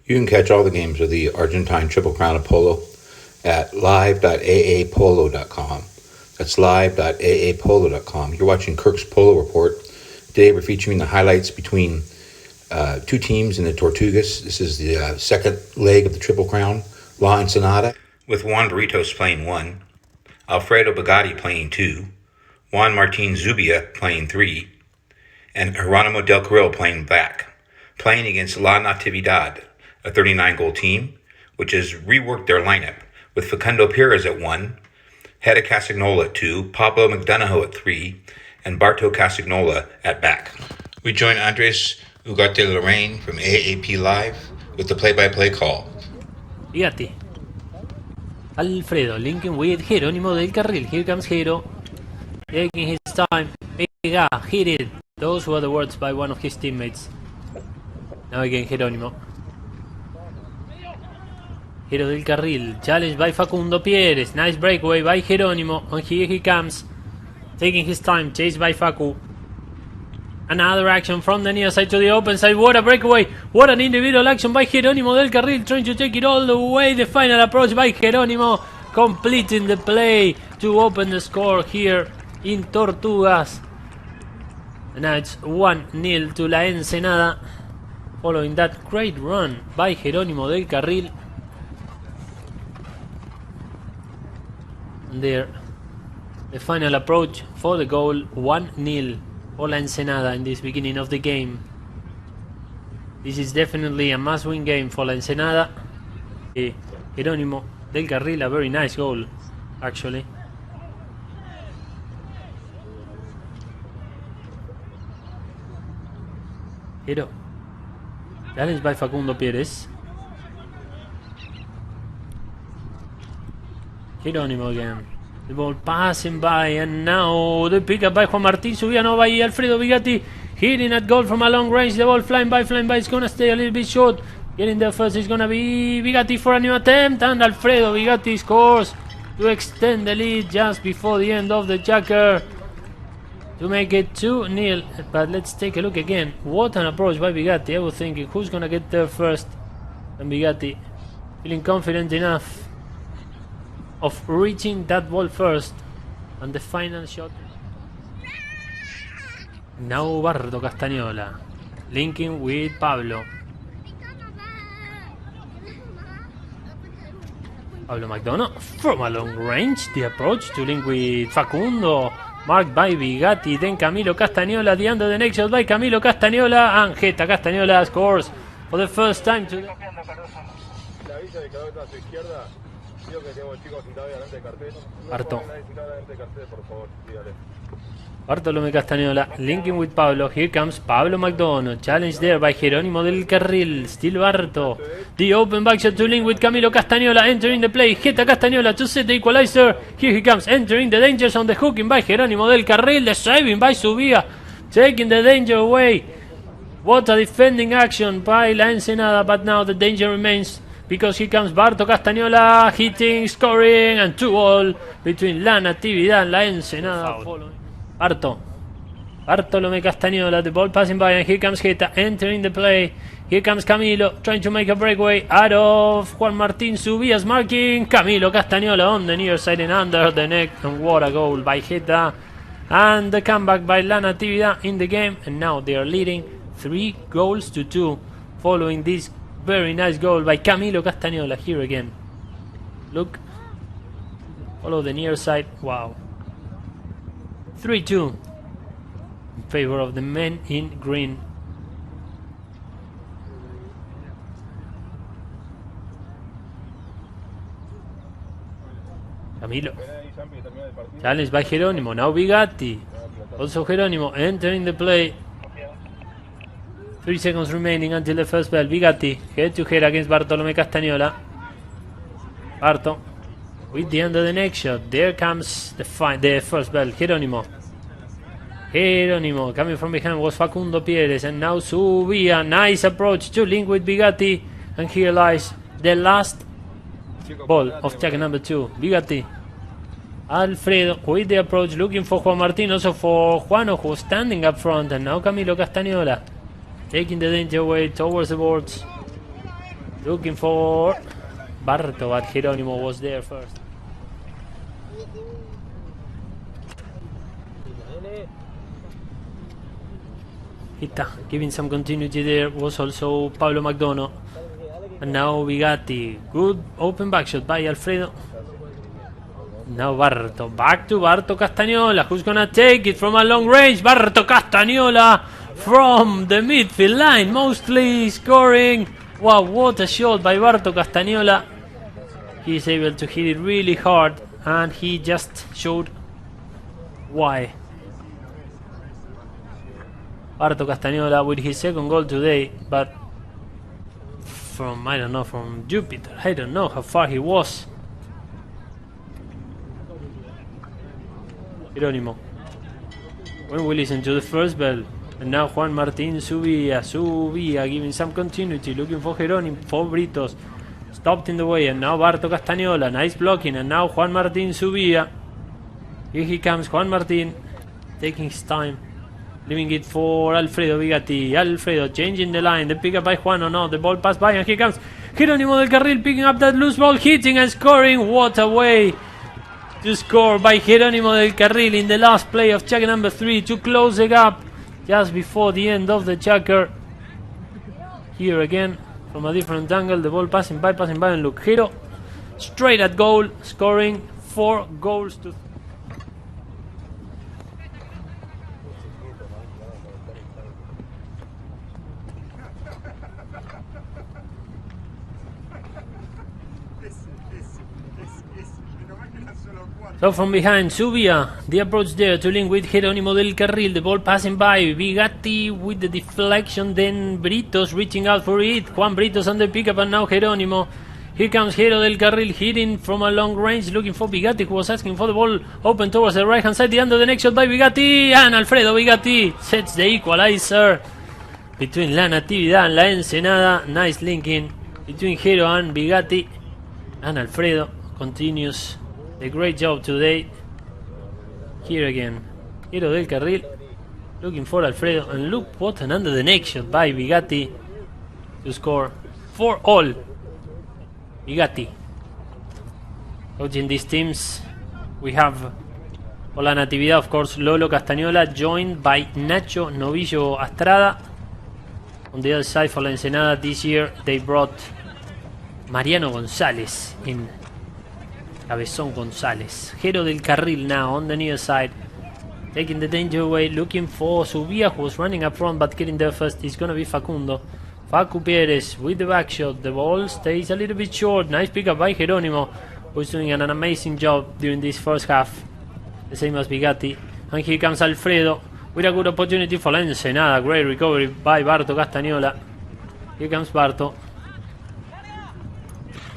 You can catch all the games of the Argentine Triple Crown of Polo at live.aapolo.com. That's live.aapolo.com. You're watching Kirk's Polo Report. Today we're featuring the highlights between two teams in the Tortugas. This is the second leg of the Triple Crown, La Ensenada, with Juan Barritos playing 1, Alfredo Bugatti playing 2, Juan Martin Zubia playing 3, and Geronimo del Carril playing back, playing against La Natividad, a 39-goal team, which has reworked their lineup with Facundo Perez at 1, Hedda Casagnola at 2, Pablo McDonough at 3, and Barto Casagnola at back. We join Andres Ugarte Lorraine from AAP Live with the play-by-play call. Fíjate. Alfredo linking with Jerónimo del Carril. Here comes Jero. Taking his time. Pega, hit it. Those were the words by one of his teammates. Now again Jerónimo. Jero del Carril. Challenged by Facundo Pieres. Nice breakaway by Jerónimo. And here he comes. Taking his time. Chased by Facu. Another action from the near side to the open side. What a breakaway. What an individual action by Jerónimo del Carril. Trying to take it all the way. The final approach by Jerónimo. Completing the play to open the score here in Tortugas. And now it's 1-0 to La Ensenada. Following that great run by Jerónimo del Carril. And there, the final approach for the goal. 1-0. for La Ensenada in this beginning of the game. This is definitely a must-win game for La Ensenada. Jerónimo del Carril, a very nice goal, actually. Jero. Challenged by Facundo Pieres. Jerónimo again. The ball passing by, and now the pickup by Juan Martín Subiano by Alfredo Bugatti. Hitting at goal from a long range. The ball flying by. It's gonna stay a little bit short. Getting there first is gonna be Bugatti for a new attempt, and Alfredo Bugatti scores to extend the lead just before the end of the chukker to make it 2-0. But let's take a look again. What an approach by Bugatti. I was thinking, who's gonna get there first? And Bugatti feeling confident enough of reaching that ball first. And the final shot. Now Barto Castagnola linking with Pablo. Pablo McDonough from a long range. The approach to link with Facundo, marked by Bugatti. Then Camilo Castagnola, the under the next shot by Camilo Castagnola. And Geta Castagnola scores for the first time today. Bartolomé Castagnola linking with Pablo. Here comes Pablo McDonough. Challenged there by Jerónimo del Carril. Still Barto. The open back shot to link with Camilo Castagnola. Entering the play. Geta Castagnola to set the equalizer. Here he comes. Entering the dangers on the hooking by Jerónimo del Carril. The saving by Zubia. Taking the danger away. What a defending action by La Ensenada. But now the danger remains, because here comes Barto Castagnola, hitting, scoring, and 2-2 between La Natividad and La Ensenada. Bartolomé Castagnola, the ball passing by, and here comes Geta entering the play. Here comes Camilo, trying to make a breakaway out of Juan Martín Subia's marking. Camilo Castagnola on the near side and under the neck, and what a goal by Geta. And the comeback by La Natividad in the game, and now they are leading 3-2 following this very nice goal by Camilo Castagnola. Here again. Look. Follow the near side. Wow. 3-2 in favor of the men in green. Camilo. Challenged by Jerónimo. Now Bugatti. Also Jerónimo entering the play. 3 seconds remaining until the first bell. Bugatti head to head against Bartolomé Castagnola. Barto with the under the next shot. There comes the first bell. Jerónimo coming from behind was Facundo Pieres, and now Zubia. Nice approach to link with Bugatti, and here lies the last ball of check number 2. Bugatti. Alfredo with the approach, looking for Juan Martín, also for Juano, who's standing up front, and now Camilo Castagnola taking the danger away towards the boards. Looking for Barto, but Geronimo was there first. Hita, giving some continuity there was also Pablo McDonough. And now Bigatti. Good open back shot by Alfredo. Now Barto. Back to Barto Castagnola. Who's gonna take it from a long range? Barto Castagnola from the midfield line. Mostly scoring. Wow, what a shot by Barto Castagnola. He's able to hit it really hard. And he just showed why. Barto Castagnola with his second goal today. But from, I don't know, from Jupiter. I don't know how far he was. Geronimo. When we listen to the first bell. And now Juan Martín Subia giving some continuity. Looking for Geronimo, for Britos. Stopped in the way. And now Barto Castagnola. Nice blocking. And now Juan Martín Subia. Here he comes, Juan Martín. Taking his time. Leaving it for Alfredo Bigatti. Alfredo changing the line. The pick up by Juan. Oh no, the ball passed by. And here comes Geronimo del Carril picking up that loose ball. Hitting and scoring. What a way to score by Geronimo del Carril in the last play of check number 3 to close the gap just before the end of the checker. Here again from a different angle, the ball passing by and look, Gero straight at goal, scoring 4 goals to So from behind, Subia, the approach there to link with Geronimo del Carril, the ball passing by, Bigatti with the deflection, then Britos reaching out for it, Juan Britos on the pickup and now Geronimo. Here comes Gero del Carril hitting from a long range, looking for Bigatti who was asking for the ball open towards the right hand side, the under the next shot by Bigatti, and Alfredo Bigatti sets the equalizer between La Natividad and La Ensenada. Nice linking between Gero and Bigatti, and Alfredo continues a great job today. Here again, Gero del Carril looking for Alfredo, and look what an under the neck shot by Bigatti to score 4-all. Bigatti coaching these teams. We have La Natividad, of course, Lolo Castagnola, joined by Nacho Novillo Astrada. On the other side for La Ensenada this year they brought Mariano González in. Cabezón González. Gero del Carril now on the near side. Taking the danger away. Looking for Subia, who was running up front but getting there first. It's going to be Facundo. Facu Pérez with the back shot. The ball stays a little bit short. Nice pickup by Geronimo, who's doing an amazing job during this first half. The same as Bigatti. And here comes Alfredo with a good opportunity for La Ensenada. Great recovery by Barto Castagnola. Here comes Barto.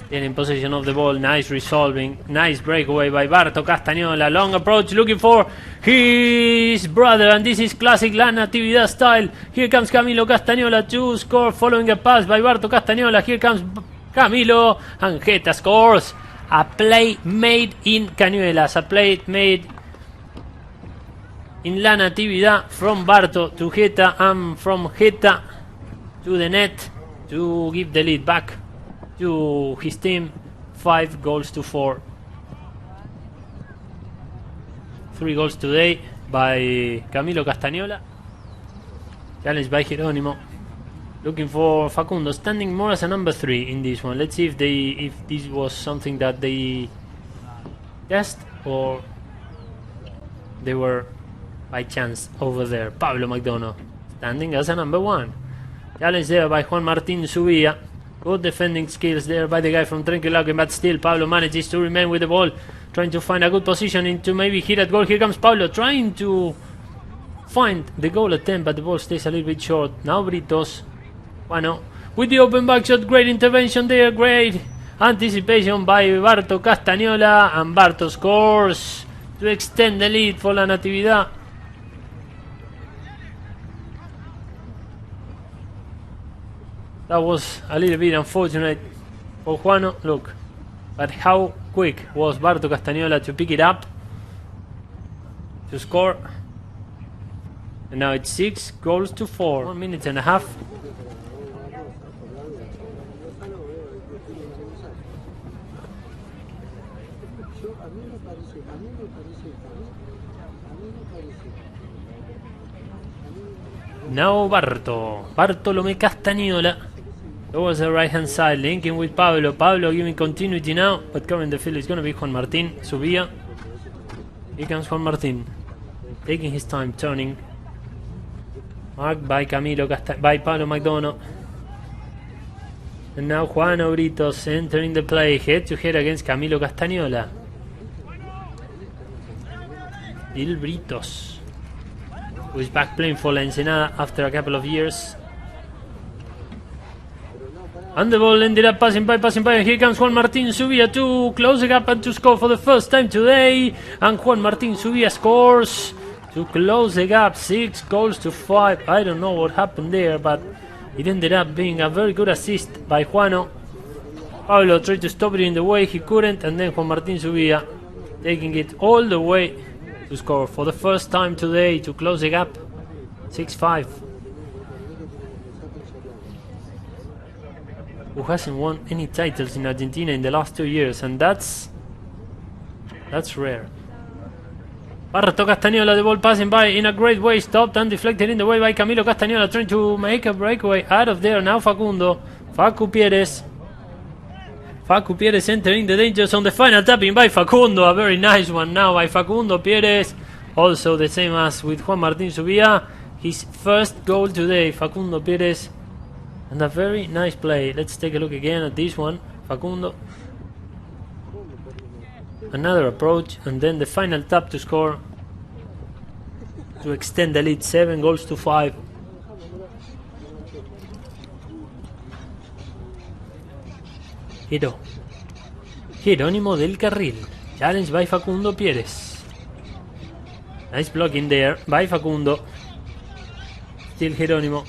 In possession of the ball, nice resolving, nice breakaway by Barto Castagnola, long approach looking for his brother, and this is classic La Natividad style. Here comes Camilo Castagnola to score following a pass by Barto Castagnola. Here comes Camilo, and Geta scores. A play made in Cañuelas, a play made in La Natividad from Barto to Geta, and from Geta to the net to give the lead back to his team. 5-4. 3 goals today by Camilo Castagnola. Challenged by Geronimo. Looking for Facundo, standing more as a number 3 in this one. Let's see if this was something that they test or they were by chance over there. Pablo McDonough standing as a number 1. Challenge there by Juan Martín Subia. Good defending skills there by the guy from Trenquelaque, but still Pablo manages to remain with the ball, trying to find a good position to maybe hit at goal. Here comes Pablo trying to find the goal attempt, but the ball stays a little bit short. Now Britos, bueno, with the open back shot, great intervention there, great anticipation by Barto Castagnola, and Barto scores to extend the lead for La Natividad. That was a little bit unfortunate for Juano, look. But how quick was Barto Castagnola to pick it up, to score. And now it's 6-4. 1 minute and a half. Now Bartolomé Castañola. Towards the right hand side, linking with Pablo. Pablo giving continuity now, but covering the field is going to be Juan Martín. Subía. Here comes Juan Martín. Taking his time, turning. Marked by by Pablo McDonough. And now Juan Obritos entering the play, head to head against Camilo Castañola. Il Britos, who is back playing for La Ensenada after a couple of years. And the ball ended up passing by, and here comes Juan Martín Subía to close the gap and to score for the first time today. And Juan Martín Subía scores to close the gap, 6-5. I don't know what happened there, but it ended up being a very good assist by Juano. Pablo tried to stop it in the way, he couldn't, and then Juan Martín Subía taking it all the way to score for the first time today to close the gap, 6-5. Who hasn't won any titles in Argentina in the last 2 years, and that's rare. Barto Castañola, the ball passing by in a great way, stopped and deflected in the way by Camilo Castañola, trying to make a breakaway out of there. Now Facu Pieres entering the danger zone. The final tapping by Facundo, a very nice one now by Facundo Pieres. Also the same as with Juan Martín Subía, his first goal today, Facundo Pieres. And a very nice play. Let's take a look again at this one. Facundo. Another approach, and then the final tap to score to extend the lead, 7-5. Jerónimo del Carril. Challenge by Facundo Pieres. Nice blocking there by Facundo. Still Jerónimo.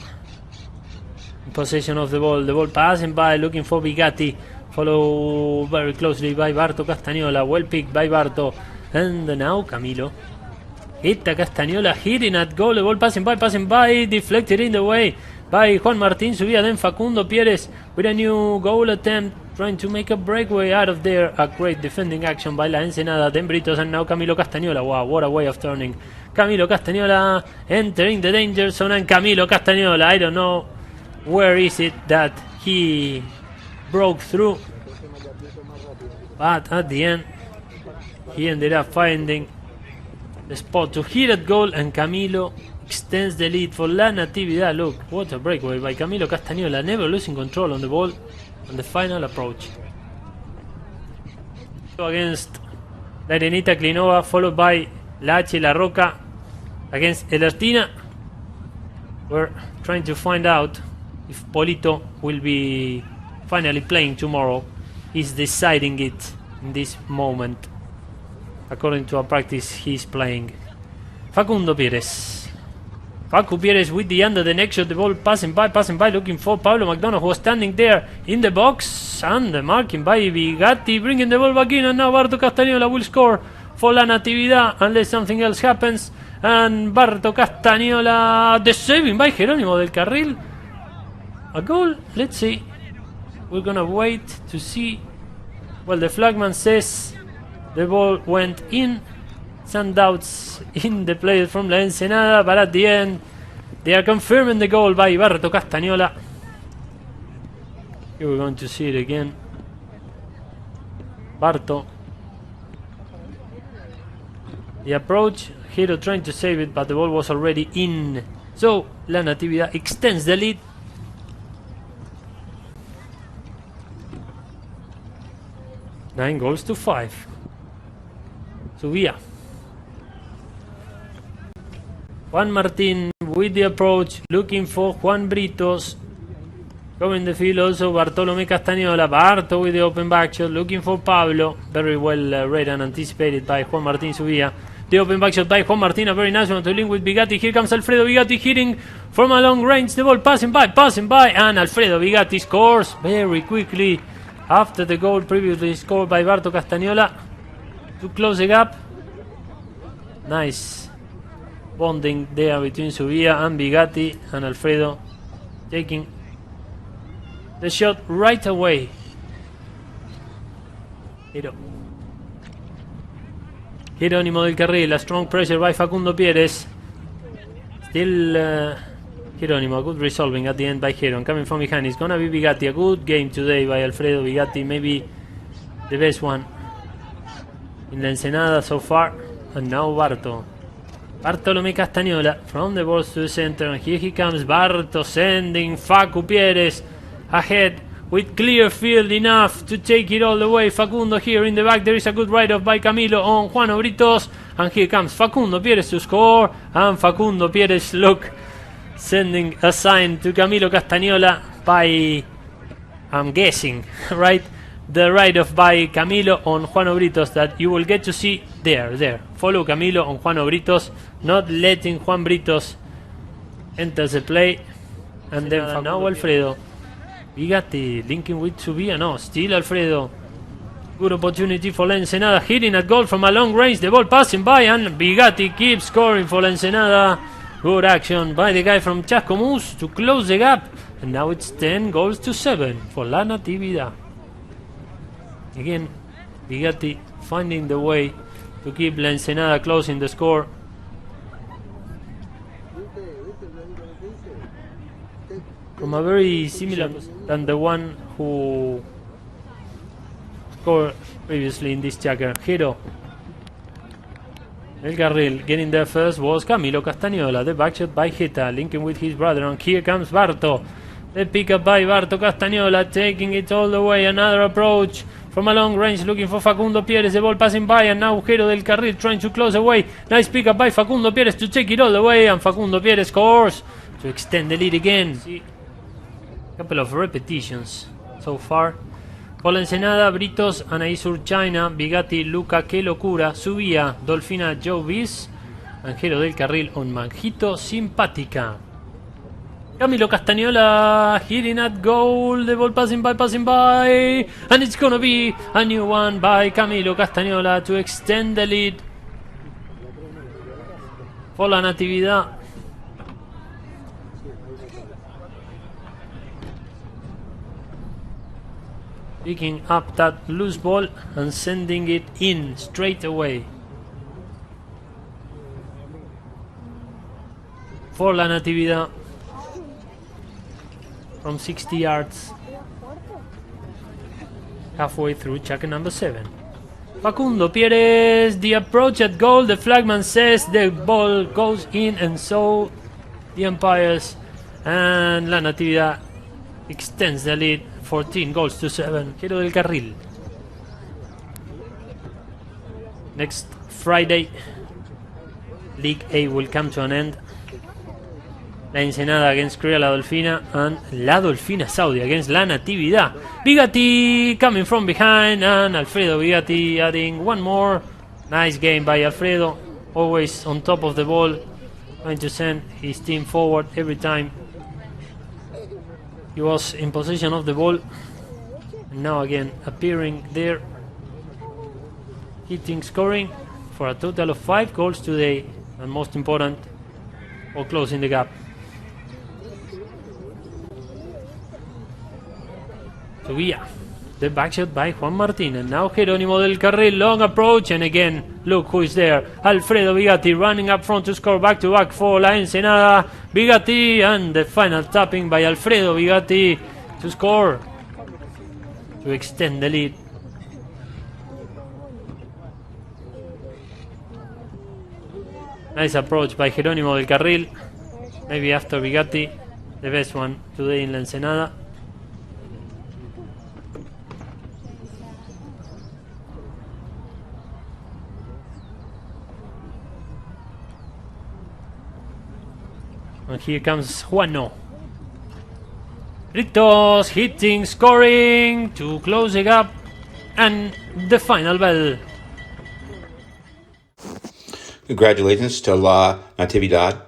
Possession of the ball passing by, looking for Bigatti, followed very closely by Barto Castañola, well picked by Barto, and now Camilo. Hit Castañola, hitting at goal, the ball passing by, deflected in the way by Juan Martín Subía, then Facundo Pieres with a new goal attempt, trying to make a breakaway out of there. A great defending action by La Ensenada, then Britos, and now Camilo Castañola. Wow, what a way of turning. Camilo Castañola entering the danger zone, and Camilo Castañola, I don't know where is it that he broke through, but at the end he ended up finding the spot to hit that goal, and Camilo extends the lead for La Natividad. Look, what a breakaway by Camilo Castañola, never losing control on the ball on the final approach. So against La Arenita Klinova, followed by La H La Roca against El Ertina. We're trying to find out if Polito will be finally playing tomorrow. He's deciding it in this moment. According to our practice, he's playing. Facundo Pieres. Facu Pieres with the under the neck shot, the ball passing by, looking for Pablo McDonough, who was standing there in the box, and the marking by Bigatti, bringing the ball back in, and now Barto Castañola will score for La Natividad, unless something else happens. And Barto Castañola, the saving by Jerónimo del Carril. A goal, let's see. We're gonna wait to see. Well, the flagman says the ball went in. Some doubts in the players from La Ensenada, but at the end they are confirming the goal by Barto Castañola. Here we're going to see it again. Barto. The approach, Hero trying to save it, but the ball was already in. So La Natividad extends the lead. Nine goals to 5. Subía. Juan Martín with the approach, looking for Juan Britos. Going the field also Bartolomé Castañola. Barto with the open back shot, looking for Pablo. Very well read and anticipated by Juan Martín Subía. The open back shot by Juan Martín, a very nice one to link with Bigatti. Here comes Alfredo Bigatti hitting from a long range. The ball passing by, and Alfredo Bigatti scores very quickly after the goal previously scored by Barto Castañola to close the gap. Nice bonding there between Subía and Bigatti, and Alfredo taking the shot right away. Hero. Jerónimo del Carril, a strong pressure by Facundo Pérez. Still Jerónimo, a good resolving at the end by Jeron. Coming from behind, it's gonna be Bigatti. A good game today by Alfredo Bigatti, maybe the best one in the Ensenada so far. And now Barto. Bartolomé Castagnola from the balls to the center, and here he comes. Barto sending Facu Pérez ahead with clear field enough to take it all the way. Facundo here in the back. There is a good ride-off by Camilo on Juan Obritos, and here comes Facundo Pérez to score. And Facundo Pérez, look, sending a sign to Camilo Castagnola by, I'm guessing, right? The ride-off by Camilo on Juan Obritos that you will get to see there. Follow Camilo on Juan Obritos, not letting Juan Britos enter the play. And then now Alfredo Bigatti linking with Subia. No, still Alfredo. Good opportunity for La Ensenada, hitting at goal from a long range. The ball passing by, and Bigatti keeps scoring for La Ensenada. Good action by the guy from Chascomús to close the gap. And now it's 10-7 for La Natividad. Again, Bigatti finding the way to keep La Ensenada closing the score. From a very similar than the one who scored previously in this chukker. Hero El Carril getting there first was Camilo Castagnola. The backshot by Heta, linking with his brother, and here comes Barto. The pickup by Barto Castagnola, taking it all the way. Another approach from a long range, looking for Facundo Pérez. The ball passing by, and now Jero del Carril trying to close away. Nice pickup by Facundo Pérez to take it all the way, and Facundo Pérez scores to extend the lead again. See, couple of repetitions so far. For La Ensenada, Britos, Anaísur China, Bigatti, Luca, Que Locura, Subía, Dolfina, Joe Bis, Angelo del Carril on Manjito Simpática. Camilo Castagnola hitting at goal. The ball passing by, and it's gonna be a new one by Camilo Castagnola to extend the lead for La Natividad. Picking up that loose ball and sending it in straight away for La Natividad from 60 yards, halfway through chukker number 7. Facundo Pérez, the approach at goal. The flagman says the ball goes in, and so the umpires, and La Natividad extends the lead 14-7. Jero del Carril. Next Friday, League A will come to an end. La Ensenada against Cría La Dolfina, and La Dolfina Saudi against La Natividad. Bigatti coming from behind, and Alfredo Bigatti adding one more. Nice game by Alfredo, always on top of the ball, trying to send his team forward every time he was in possession of the ball. And now again appearing there, hitting, scoring for a total of 5 goals today, and most important, for closing the gap. Subía, the backshot by Juan Martín, and now Jerónimo del Carril, long approach, and again, look who is there. Alfredo Bigatti running up front to score back-to-back for La Ensenada. Bigatti, and the final tapping by Alfredo Bigatti to score, to extend the lead. Nice approach by Jerónimo del Carril, maybe after Bigatti, the best one today in La Ensenada. And here comes Juano. Britos hitting, scoring to close the gap, and the final bell. Congratulations to La Natividad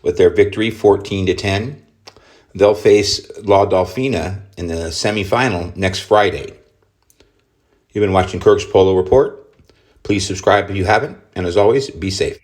with their victory, 14-10. They'll face La Dolfina in the semifinal next Friday. You've been watching Tortugas Polo Report. Please subscribe if you haven't, and as always, be safe.